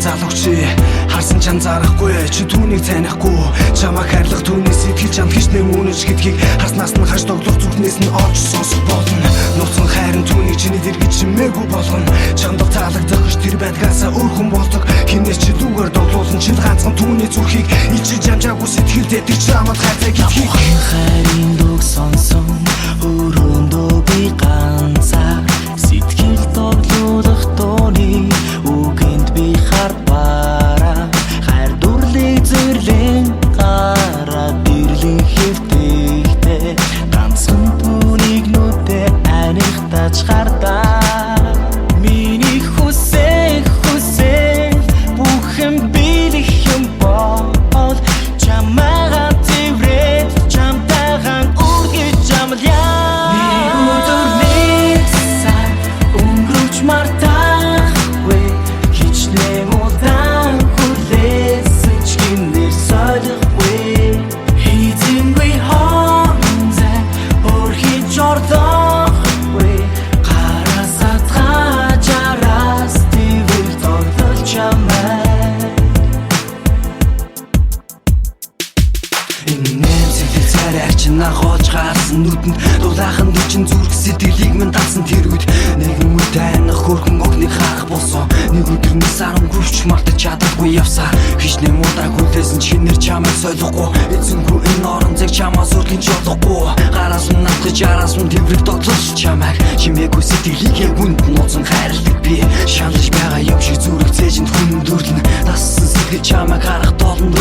залууч харсан ч анзаарахгүй чи түүнийг танихгүй чамайг хайрлах түүний сэтгэл чамд хич нэмүнэж гэдгийг харснаас нь хаш тоглох зүгнээс нь олж сонсох болно нууцхан хайрын түүнийг чиний дэргэж чимээгүй болгоно чамд таалагдах гэж тэр байдгаасаа өөр хүн болдог хинээс чи зүгээр доглуулсан чи ганцхан түүний зүрхийг ичиж амжаагүй сэтгэлдээ тэр чамд хайртай гэдгийг хайрын дог сонсон өрөөндөө би ганцаар сэтгэл тоглох дууны үгэнд би харбараа хайр дурлыг зүрлэн гараад ирлэн хэвтэхтэй ганцхан түүнийг нүдэ анихтаж хардаа миний хүсэх бүхэн билих юм бол чамайгаа тэврээд чамтайгаан үргэж амлая нэг өдөр нэг сар өнгөрч мартахгүй хичнээн удаан хүлээсэн ч гинээр солихгүй хийдингүй хоонзай өрхиж ордохгүй гарасат хажараас тэвэл тоглол чамай Иннээр сэтгэл царай арчнаа хоож гарсан нүдэнд дулаахан дүчин зүрх сэтгэлийг минь татсан тэр үед нэгэн үе тайнах хөрхөн огныг харах болсон нэг өдөр нэг сар өнгөрч мартаж чадахгүй явсаа хичнээн удаан хүлээсэн ч хинээр чамайг солихгүй эзэнгүй энэ орон зэг чамаас өргөн ч олохгүй гараас нь натгаж араас нь тэврэг дотлож чамайг чимээгүй сэтгэлийг яг үнд нууцсан хайрлаг би шаналж байгаа юм шиг зүрх цээжинд хүн дөрлөн тассан сэтгэл чамайг харах толон